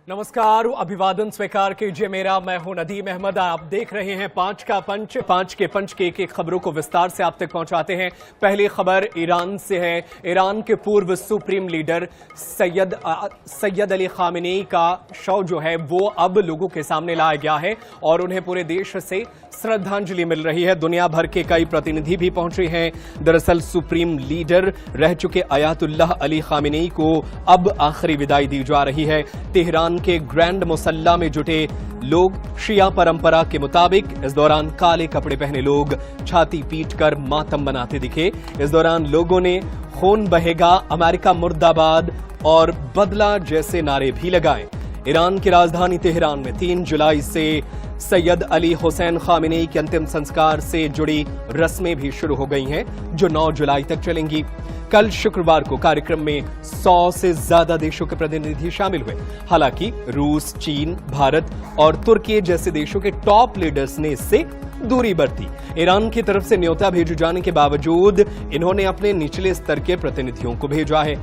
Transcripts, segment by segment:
नमस्कार, अभिवादन स्वीकार कीजिए मेरा। मैं हूं नदीम अहमद। आप देख रहे हैं पांच का पंच। पांच के पंच के एक खबरों को विस्तार से आप तक पहुंचाते हैं। पहली खबर ईरान से है। ईरान के पूर्व supreme leader Syed Ali Khamenei का शव जो है वो अब लोगों के सामने लाया गया है और उन्हें पूरे देश से श्रद्धांजलि मिल रही है। दुनिया भर के कई प्रतिनिधि भी पहुंचे हैं। दरअसल सुप्रीम लीडर रह चुके अयातुल्लाह अली खामेनेई को अब आखिरी विदाई दी जा रही है। तेहरान के ग्रैंड मुसल्ला में जुटे लोग शिया परंपरा के मुताबिक इस दौरान काले कपड़े पहने लोग छाती पीटकर मातम मनाते दिखे। इस दौरान लोगों ने खून बहेगा, अमेरिका मुर्दाबाद और बदला जैसे नारे भी लगाए। ईरान की राजधानी तेहरान में 3 जुलाई से सैयद अली हुसैन खामेनेई के अंतिम संस्कार से जुड़ी रस्में भी शुरू हो गई हैं, जो 9 जुलाई तक चलेंगी। कल शुक्रवार को कार्यक्रम में 100 से ज्यादा देशों के प्रतिनिधि शामिल हुए। हालांकि रूस, चीन, भारत और तुर्की जैसे देशों के टॉप लीडर्स ने इससे दूरी बरती। ईरान की तरफ से न्योता भेजे जाने के बावजूद इन्होंने अपने निचले स्तर के प्रतिनिधियों को भेजा है।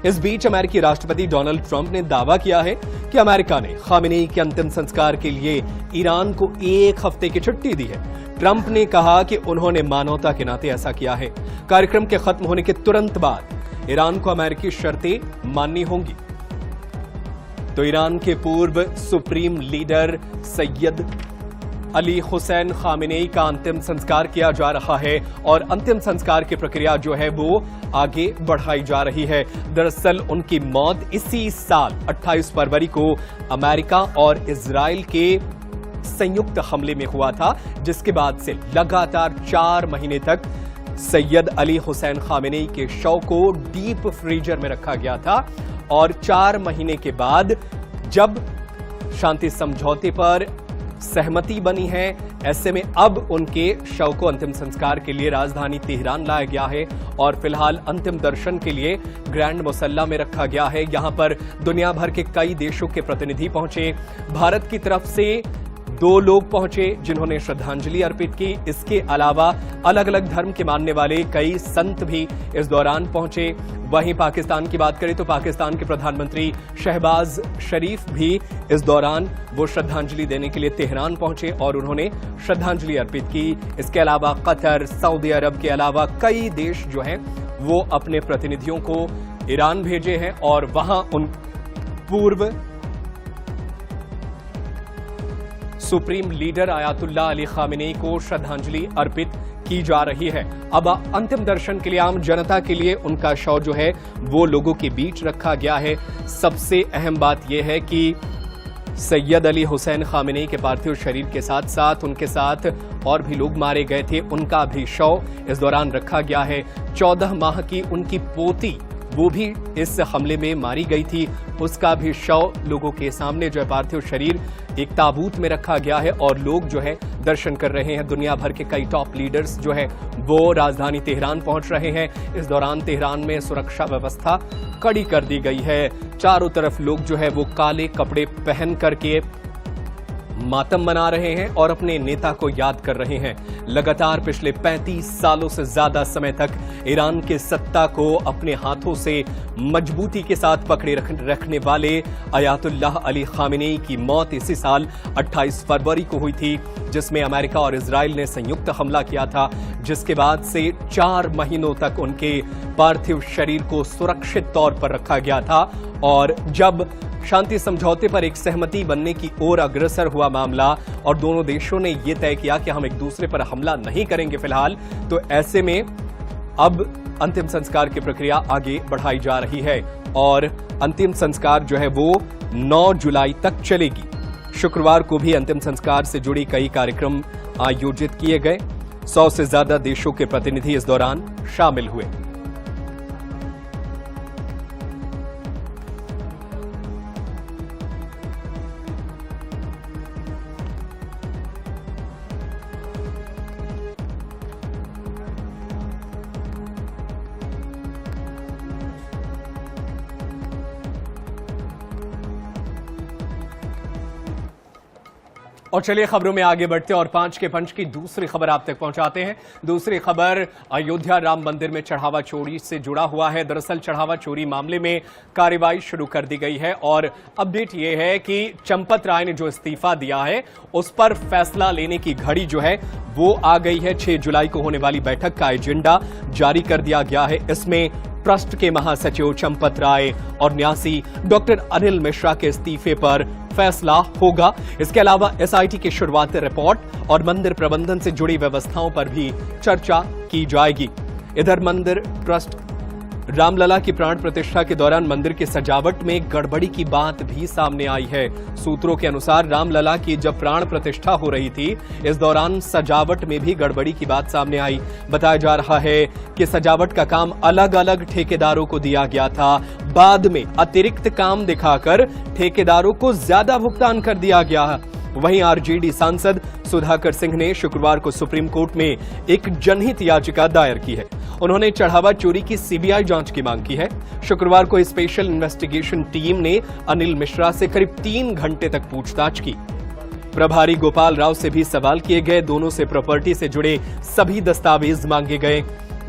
इस बीच अमेरिकी राष्ट्रपति डोनाल्ड ट्रंप ने दावा किया है कि अमेरिका ने खामेनेई के अंतिम संस्कार के लिए ईरान को 1 हफ्ते की छुट्टी दी है। ट्रंप ने कहा कि उन्होंने मानवता के नाते ऐसा किया है। कार्यक्रम के खत्म होने के तुरंत बाद ईरान को अमेरिकी शर्तें माननी होंगी। तो ईरान के पूर्व supreme leader Syed Ali Hussain Khamenei का अंतिम संस्कार किया जा रहा है और अंतिम संस्कार की प्रक्रिया जो है वो आगे बढ़ाई जा रही है। दरअसल उनकी मौत इसी साल 28 फरवरी को अमेरिका और इजराइल के संयुक्त हमले में हुआ था, जिसके बाद से लगातार 4 महीने तक सैयद अली हुसैन खामेनेई के शव को डीप फ्रीजर में रखा गया था और 4 महीने के बाद जब शांति समझौते पर सहमति बनी है, ऐसे में अब उनके शव को अंतिम संस्कार के लिए राजधानी तेहरान लाया गया है और फिलहाल अंतिम दर्शन के लिए ग्रैंड मुसल्ला में रखा गया है। यहां पर दुनिया भर के कई देशों के प्रतिनिधि पहुंचे। भारत की तरफ से 2 लोग पहुंचे जिन्होंने श्रद्धांजलि अर्पित की। इसके अलावा अलग अलग धर्म के मानने वाले कई संत भी इस दौरान पहुंचे। वहीं पाकिस्तान की बात करें तो पाकिस्तान के प्रधानमंत्री शहबाज शरीफ भी इस दौरान वो श्रद्धांजलि देने के लिए तेहरान पहुंचे और उन्होंने श्रद्धांजलि अर्पित की। इसके अलावा कतर, सऊदी अरब के अलावा कई देश जो हैं वो अपने प्रतिनिधियों को ईरान भेजे हैं और वहां उन पूर्व supreme leader Ayatollah Ali Khamenei को श्रद्धांजलि अर्पित की जा रही है। अब अंतिम दर्शन के लिए आम जनता के लिए उनका शव जो है वो लोगों के बीच रखा गया है। सबसे अहम बात यह है कि सैयद अली हुसैन खामेनेई के पार्थिव शरीर के साथ साथ उनके साथ और भी लोग मारे गए थे, उनका भी शव इस दौरान रखा गया है। 14 माह की उनकी पोती वो भी इस हमले में मारी गई थी, उसका भी शव लोगों के सामने जो है पार्थिव शरीर एक ताबूत में रखा गया है और लोग जो है दर्शन कर रहे हैं। दुनिया भर के कई टॉप लीडर्स जो है वो राजधानी तेहरान पहुंच रहे हैं। इस दौरान तेहरान में सुरक्षा व्यवस्था कड़ी कर दी गई है। चारों तरफ लोग जो है वो काले कपड़े पहन करके मातम मना रहे हैं और अपने नेता को याद कर रहे हैं। लगातार पिछले 35 सालों से ज्यादा समय तक ईरान के सत्ता को अपने हाथों से मजबूती के साथ पकड़े रखने वाले अयातुल्लाह अली खामेनेई की मौत इसी साल 28 फरवरी को हुई थी, जिसमें अमेरिका और इजराइल ने संयुक्त हमला किया था, जिसके बाद से 4 महीनों तक उनके पार्थिव शरीर को सुरक्षित तौर पर रखा गया था। और जब शांति समझौते पर एक सहमति बनने की ओर अग्रसर हुआ मामला और दोनों देशों ने यह तय किया कि हम एक दूसरे पर हमला नहीं करेंगे फिलहाल, तो ऐसे में अब अंतिम संस्कार की प्रक्रिया आगे बढ़ाई जा रही है और अंतिम संस्कार जो है वो 9 जुलाई तक चलेगी। शुक्रवार को भी अंतिम संस्कार से जुड़ी कई कार्यक्रम आयोजित किए गए। 100 से ज्यादा देशों के प्रतिनिधि इस दौरान शामिल हुए। और चलिए खबरों में आगे बढ़ते हैं और 5 के पंच की दूसरी खबर आप तक पहुंचाते हैं। दूसरी खबर अयोध्या राम मंदिर में चढ़ावा चोरी से जुड़ा हुआ है। दरअसल चढ़ावा चोरी मामले में कार्रवाई शुरू कर दी गई है और अपडेट यह है कि चंपत राय ने जो इस्तीफा दिया है उस पर फैसला लेने की घड़ी जो है वो आ गई है। 6 जुलाई को होने वाली बैठक का एजेंडा जारी कर दिया गया है। इसमें ट्रस्ट के महासचिव चंपत राय और न्यासी डॉक्टर अनिल मिश्रा के इस्तीफे पर फैसला होगा। इसके अलावा एसआईटी की शुरुआती रिपोर्ट और मंदिर प्रबंधन से जुड़ी व्यवस्थाओं पर भी चर्चा की जाएगी। इधर मंदिर ट्रस्ट रामलला की प्राण प्रतिष्ठा के दौरान मंदिर की सजावट में गड़बड़ी की बात भी सामने आई है। सूत्रों के अनुसार रामलला की जब प्राण प्रतिष्ठा हो रही थी इस दौरान सजावट में भी गड़बड़ी की बात सामने आई। बताया जा रहा है कि सजावट का काम अलग अलग ठेकेदारों को दिया गया था। बाद में अतिरिक्त काम दिखाकर ठेकेदारों को ज्यादा भुगतान कर दिया गया। वहीं आरजेडी सांसद सुधाकर सिंह ने शुक्रवार को सुप्रीम कोर्ट में एक जनहित याचिका दायर की है। उन्होंने चढ़ावा चोरी की सीबीआई जांच की मांग की है। शुक्रवार को स्पेशल इन्वेस्टिगेशन टीम ने अनिल मिश्रा से करीब 3 घंटे तक पूछताछ की। प्रभारी गोपाल राव से भी सवाल किए गए। दोनों से प्रॉपर्टी से जुड़े सभी दस्तावेज मांगे गए।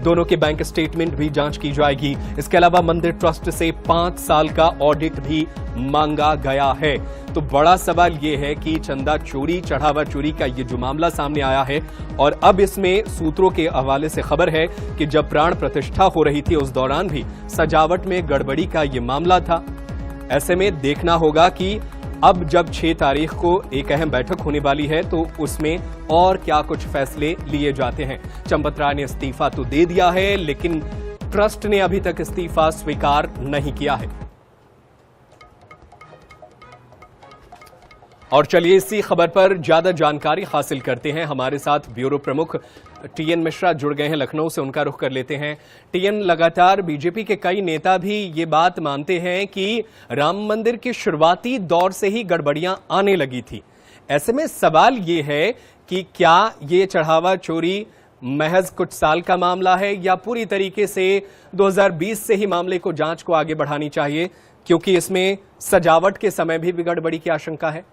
दोनों के बैंक स्टेटमेंट भी जांच की जाएगी। इसके अलावा मंदिर ट्रस्ट से 5 साल का ऑडिट भी मांगा गया है। तो बड़ा सवाल यह है कि चंदा चोरी, चढ़ावा चोरी का ये जो मामला सामने आया है और अब इसमें सूत्रों के हवाले से खबर है कि जब प्राण प्रतिष्ठा हो रही थी उस दौरान भी सजावट में गड़बड़ी का ये मामला था। ऐसे में देखना होगा कि अब जब 6 तारीख को एक अहम बैठक होने वाली है तो उसमें और क्या कुछ फैसले लिए जाते हैं। चंपत राय ने इस्तीफा तो दे दिया है लेकिन ट्रस्ट ने अभी तक इस्तीफा स्वीकार नहीं किया है। और चलिए इसी खबर पर ज्यादा जानकारी हासिल करते हैं। हमारे साथ ब्यूरो प्रमुख टीएन मिश्रा जुड़ गए हैं लखनऊ से, उनका रुख कर लेते हैं। टीएन, लगातार बीजेपी के कई नेता भी ये बात मानते हैं कि राम मंदिर के शुरुआती दौर से ही गड़बड़ियां आने लगी थी। ऐसे में सवाल ये है कि क्या ये चढ़ावा चोरी महज कुछ साल का मामला है या पूरी तरीके से 2020 से ही मामले को जांच को आगे बढ़ानी चाहिए, क्योंकि इसमें सजावट के समय भी गड़बड़ी की आशंका है।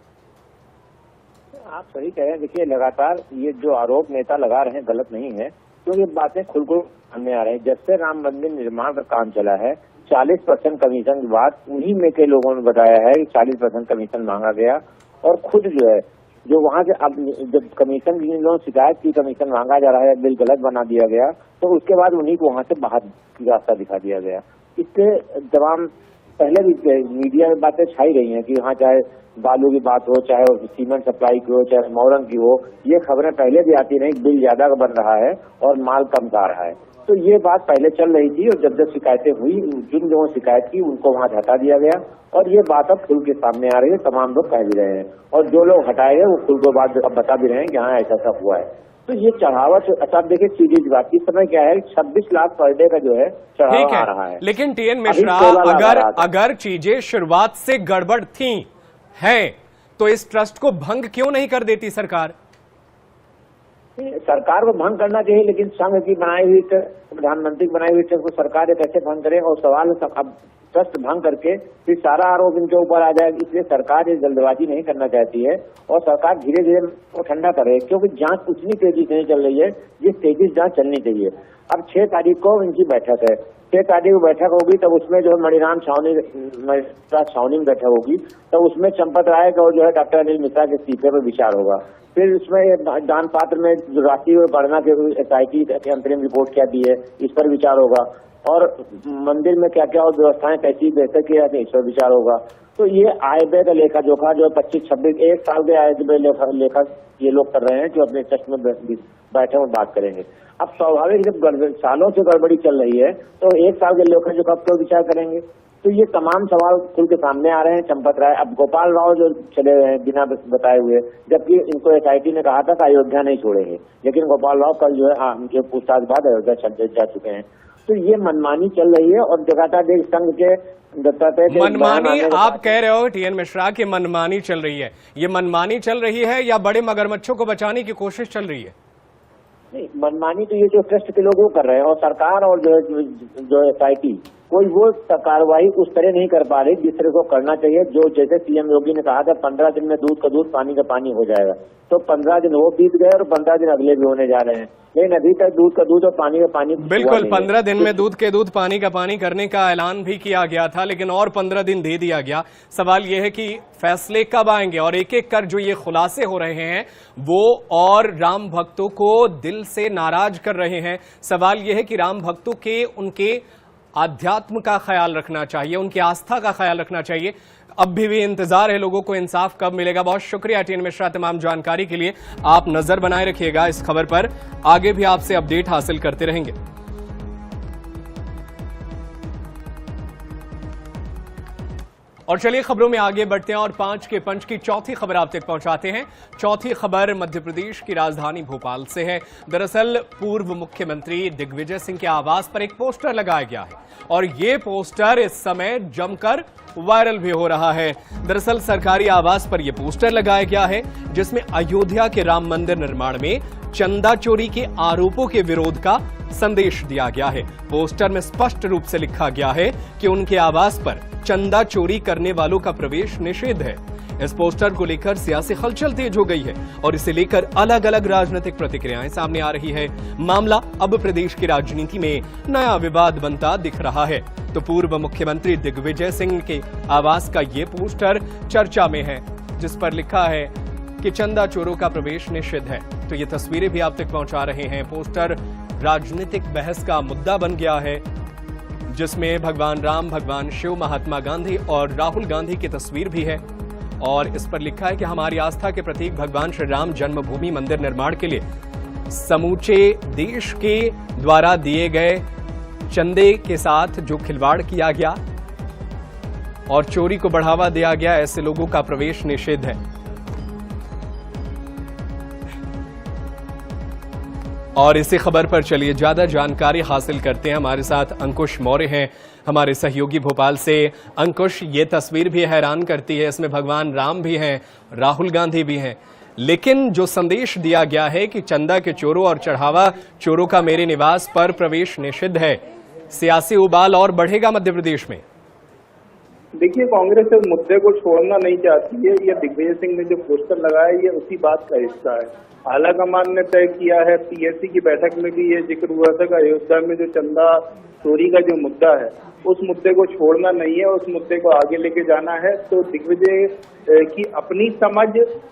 आप सही कह रहे हैं। देखिए, लगातार ये जो आरोप नेता लगा रहे हैं गलत नहीं है, क्योंकि ये बातें खुलकर सामने आ रही हैं। जब से राम मंदिर निर्माण का काम चला है 40% कमीशन की बात उन्हीं में के लोगों ने बताया है कि 40% कमीशन मांगा गया और खुद जो है जो वहां से अब जब कमीशन की लोगों ने शिकायत की कमीशन मांगा जा रहा है, बिल गलत बना दिया गया, तो उसके बाद उन्हीं को वहां से बाहर रास्ता दिखा दिया गया। इससे तमाम पहले भी मीडिया में बातें छाई गई हैं कि वहाँ चाहे बालू की बात हो, चाहे सीमेंट सप्लाई की हो, चाहे मोरंग की हो, ये खबरें पहले भी आती रही, बिल ज्यादा बन रहा है और माल कम का रहा है। तो ये बात पहले चल रही थी और जब शिकायतें हुई, जिन लोगों ने शिकायत की उनको वहां हटा दिया गया और ये बात अब खुल के सामने आ रही है। तमाम लोग कह भी रहे हैं और जो लोग हटाए गए वो खुल के बाद अब बता भी रहे हैं कि हाँ ऐसा सब हुआ है। तो ये चढ़ावा, अच्छा आप देखिए सीरीज बात इस समय क्या है, 26 लाख पर डे का जो है चढ़ावा आ रहा है। लेकिन टीएन मिश्रा, अगर चीजें शुरुआत से गड़बड़ थी है तो इस ट्रस्ट को भंग क्यों नहीं कर देती सरकार? सरकार को भंग करना चाहिए, लेकिन संघ की बनाई हुई प्रधानमंत्री बनाई हुई ट्रस्ट को सरकार कैसे भंग करे? और सवाल अब ट्रस्ट भंग करके फिर सारा आरोप इनके ऊपर आ जाएगा। इसलिए सरकार ये जल्दबाजी नहीं करना चाहती है और सरकार धीरे धीरे वो ठंडा करे, क्योंकि जांच उतनी तेजी से नहीं चल रही है जिस तेजी से जांच चलनी चाहिए। अब 6 तारीख को इनकी बैठक है, 6 तारीख को बैठक होगी, तब उसमें जो मणिराम छावनी में बैठक होगी, तब उसमें चंपत राय का और जो है डॉक्टर अनिल मिश्रा के इस्तीफे पर विचार होगा। फिर उसमें दान पात्र में जो राशि गणना के एसआईटी की अंतरिम रिपोर्ट क्या दी है इस पर विचार होगा और मंदिर में क्या क्या और व्यवस्थाएं कैसी बेहतर की जाती है इस पर विचार होगा। तो ये आय व्यय का लेखा जोखा जो 25-26 1 साल के आय व्यय लेखा ये लोग कर रहे हैं जो अपने ट्रस्ट में बैठे और बात करेंगे। अब स्वाभाविक जब सालों से गड़बड़ी चल रही है तो 1 साल के लेखा जोखा पर विचार करेंगे। तो ये तमाम सवाल खुल के सामने आ रहे हैं। चंपत राय, अब गोपाल राव जो चले गए हैं बिना बताए हुए, जबकि इनको एसआईटी ने कहा था कि अयोध्या नहीं छोड़ेंगे, लेकिन गोपाल राव कल जो है उनके पूछताछ बाद अयोध्या जा चुके हैं। तो ये मनमानी चल रही है और लगातार संघ के मनमानी आप कह रहे हो टीएन मिश्रा की मनमानी चल रही है। ये मनमानी चल रही है या बड़े मगरमच्छों को बचाने की कोशिश चल रही है? नहीं, मनमानी तो ये जो ट्रस्ट के लोग वो कर रहे हैं और सरकार और जो एसआईटी कोई वो कार्रवाई उस तरह नहीं कर पा रही जिस तरह को करना चाहिए। जो जैसे सीएम योगी ने कहा था 15 दिन में दूध का दूध पानी का पानी हो जाएगा, तो 15 दिन वो बीत गए और 15 दिन अगले भी होने जा रहे हैं, लेकिन अभी तक दूध का दूध और पानी का पानी बिल्कुल 15 दिन में दूध के दूध पानी का पानी करने का ऐलान भी किया गया था, लेकिन और 15 दिन दे दिया गया। सवाल यह है कि फैसले कब आएंगे, और एक एक कर जो ये खुलासे हो रहे हैं वो और राम भक्तों को दिल से नाराज कर रहे हैं। सवाल यह है कि राम भक्तों के उनके आध्यात्म का ख्याल रखना चाहिए, उनकी आस्था का ख्याल रखना चाहिए। अब भी इंतजार है लोगों को, इंसाफ कब मिलेगा। बहुत शुक्रिया टीएन मिश्रा तमाम जानकारी के लिए। आप नजर बनाए रखिएगा इस खबर पर, आगे भी आपसे अपडेट हासिल करते रहेंगे। और चलिए खबरों में आगे बढ़ते हैं और 5 के पंच की चौथी खबर आप तक पहुंचाते हैं। चौथी खबर मध्य प्रदेश की राजधानी भोपाल से है। दरअसल पूर्व मुख्यमंत्री दिग्विजय सिंह के आवास पर एक पोस्टर लगाया गया है और ये पोस्टर इस समय जमकर वायरल भी हो रहा है। दरअसल सरकारी आवास पर यह पोस्टर लगाया गया है जिसमें अयोध्या के राम मंदिर निर्माण में चंदा चोरी के आरोपों के विरोध का संदेश दिया गया है। पोस्टर में स्पष्ट रूप से लिखा गया है कि उनके आवास पर चंदा चोरी करने वालों का प्रवेश निषेध है। इस पोस्टर को लेकर सियासी हलचल तेज हो गई है और इसे लेकर अलग अलग राजनीतिक प्रतिक्रियाएं सामने आ रही है। मामला अब प्रदेश की राजनीति में नया विवाद बनता दिख रहा है। तो पूर्व मुख्यमंत्री दिग्विजय सिंह के आवास का ये पोस्टर चर्चा में है जिस पर लिखा है कि चंदा चोरों का प्रवेश निषिद्ध है। तो ये तस्वीरें भी आप तक पहुंचा रहे हैं। पोस्टर राजनीतिक बहस का मुद्दा बन गया है जिसमें भगवान राम, भगवान शिव, महात्मा गांधी और राहुल गांधी की तस्वीर भी है और इस पर लिखा है कि हमारी आस्था के प्रतीक भगवान श्री राम जन्मभूमि मंदिर निर्माण के लिए समूचे देश के द्वारा दिए गए चंदे के साथ जो खिलवाड़ किया गया और चोरी को बढ़ावा दिया गया, ऐसे लोगों का प्रवेश निषेध है। और इसी खबर पर चलिए ज्यादा जानकारी हासिल करते हैं। हमारे साथ अंकुश मौर्य हैं, हमारे सहयोगी भोपाल से। अंकुश, ये तस्वीर भी हैरान करती है, इसमें भगवान राम भी हैं, राहुल गांधी भी हैं, लेकिन जो संदेश दिया गया है कि चंदा के चोरों और चढ़ावा चोरों का मेरे निवास पर प्रवेश निषिद्ध है, सियासी उबाल और बढ़ेगा मध्य प्रदेश में। देखिए, कांग्रेस इस मुद्दे को छोड़ना नहीं चाहती है। ये दिग्विजय सिंह ने जो पोस्टर लगाया ये उसी बात का हिस्सा है। आलाकमान ने तय किया है, पीएससी की बैठक में भी ये जिक्र हुआ था कि अयोध्या में जो चंदा चोरी का जो मुद्दा है उस मुद्दे को छोड़ना नहीं है, उस मुद्दे को आगे लेके जाना है। तो दिग्विजय की अपनी समझ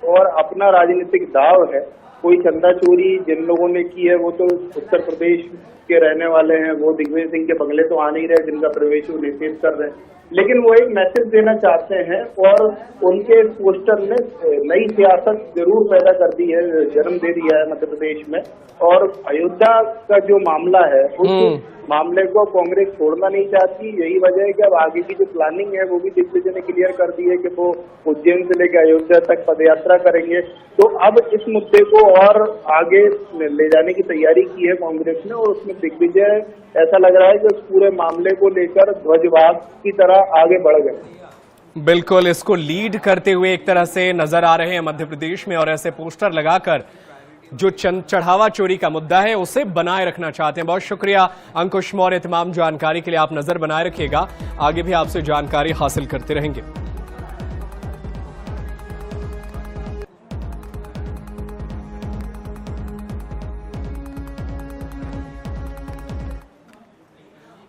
और अपना राजनीतिक दाव है। कोई चंदा चोरी जिन लोगों ने की है वो तो उत्तर प्रदेश के रहने वाले हैं, वो दिग्विजय सिंह के बंगले तो आ नहीं रहे जिनका प्रवेश वो निषेध कर रहे हैं, लेकिन वो एक मैसेज देना चाहते हैं और उनके पोस्टर ने नई सियासत जरूर पैदा कर दी है, जन्म दे दिया है मध्य प्रदेश में। और अयोध्या का जो मामला है उस मामले को कांग्रेस छोड़ना नहीं चाहती। यही वजह है कि अब आगे की जो प्लानिंग है वो भी दिग्विजय ने क्लियर कर दी है कि वो उज्जैन से लेकर अयोध्या तक पदयात्रा करेंगे। तो अब इस मुद्दे को और आगे ले जाने की तैयारी की है कांग्रेस ने और उसमें दिग्विजय ऐसा लग रहा है कि उस पूरे मामले को लेकर ध्वजवाद की तरह आगे बढ़ गए। बिल्कुल, इसको लीड करते हुए एक तरह से नजर आ रहे हैं मध्य प्रदेश में और ऐसे पोस्टर लगाकर जो चढ़ावा चोरी का मुद्दा है उसे बनाए रखना चाहते हैं। बहुत शुक्रिया अंकुश मौर्य, तमाम जानकारी के लिए। आप नजर बनाए रखिएगा, आगे भी आपसे जानकारी हासिल करते रहेंगे।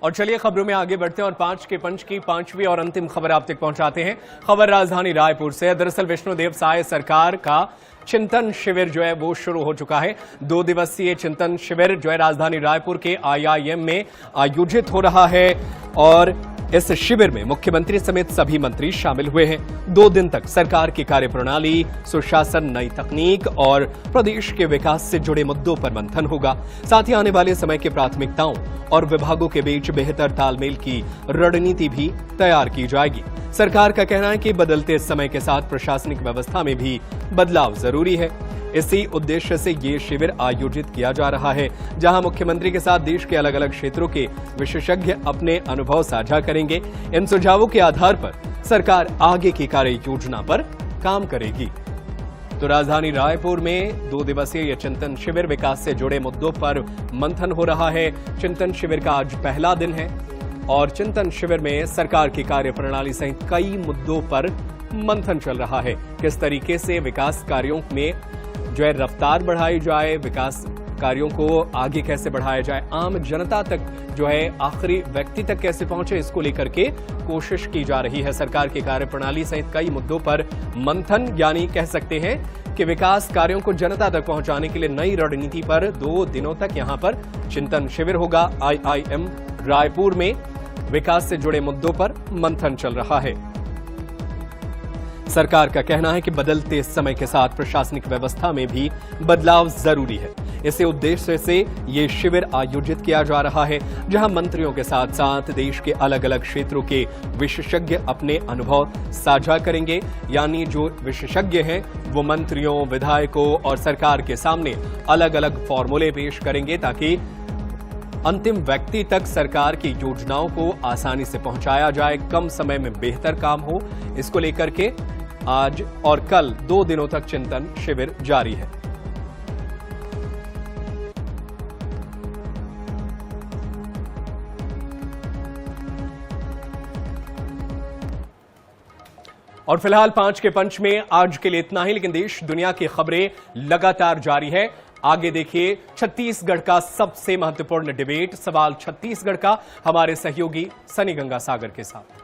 और चलिए खबरों में आगे बढ़ते हैं और 5 के पंच की पांचवी और अंतिम खबर आप तक पहुंचाते हैं। खबर राजधानी रायपुर से है। दरअसल विष्णुदेव साय सरकार का चिंतन शिविर जो है वो शुरू हो चुका है। 2 दिवसीय चिंतन शिविर जो है राजधानी रायपुर के IIM में आयोजित हो रहा है और इस शिविर में मुख्यमंत्री समेत सभी मंत्री शामिल हुए हैं। 2 दिन तक सरकार की कार्यप्रणाली, सुशासन, नई तकनीक और प्रदेश के विकास से जुड़े मुद्दों पर मंथन होगा। साथ ही आने वाले समय की प्राथमिकताओं और विभागों के बीच बेहतर तालमेल की रणनीति भी तैयार की जाएगी। सरकार का कहना है कि बदलते समय के साथ प्रशासनिक व्यवस्था में भी बदलाव जरूरी है। इसी उद्देश्य से ये शिविर आयोजित किया जा रहा है, जहां मुख्यमंत्री के साथ देश के अलग अलग क्षेत्रों के विशेषज्ञ अपने अनुभव साझा करेंगे। इन सुझावों के आधार पर सरकार आगे की कार्य योजना पर काम करेगी। तो राजधानी रायपुर में 2 दिवसीय यह चिंतन शिविर विकास से जुड़े मुद्दों पर मंथन हो रहा है। चिंतन शिविर का आज पहला दिन है। और चिंतन शिविर में सरकार की कार्यप्रणाली सहित कई मुद्दों पर मंथन चल रहा है। किस तरीके से विकास कार्यों में जो है रफ्तार बढ़ाई जाए, विकास कार्यों को आगे कैसे बढ़ाया जाए, आम जनता तक जो है आखिरी व्यक्ति तक कैसे पहुंचे, इसको लेकर के कोशिश की जा रही है। सरकार की कार्यप्रणाली सहित कई मुद्दों पर मंथन, यानी कह सकते हैं कि विकास कार्यों को जनता तक पहुंचाने के लिए नई रणनीति पर 2 दिनों तक यहां पर चिंतन शिविर होगा। IIM रायपुर में विकास से जुड़े मुद्दों पर मंथन चल रहा है। सरकार का कहना है कि बदलते समय के साथ प्रशासनिक व्यवस्था में भी बदलाव जरूरी है। इसी उद्देश्य से ये शिविर आयोजित किया जा रहा है, जहां मंत्रियों के साथ साथ देश के अलग अलग क्षेत्रों के विशेषज्ञ अपने अनुभव साझा करेंगे। यानी जो विशेषज्ञ हैं वो मंत्रियों, विधायकों और सरकार के सामने अलग अलग फॉर्मूले पेश करेंगे, ताकि अंतिम व्यक्ति तक सरकार की योजनाओं को आसानी से पहुंचाया जाए, कम समय में बेहतर काम हो। इसको लेकर के आज और कल 2 दिनों तक चिंतन शिविर जारी है। और फिलहाल 5 के पंच में आज के लिए इतना ही, लेकिन देश दुनिया की खबरें लगातार जारी है। आगे देखिए छत्तीसगढ़ का सबसे महत्वपूर्ण डिबेट, सवाल छत्तीसगढ़ का, हमारे सहयोगी सनी गंगा सागर के साथ।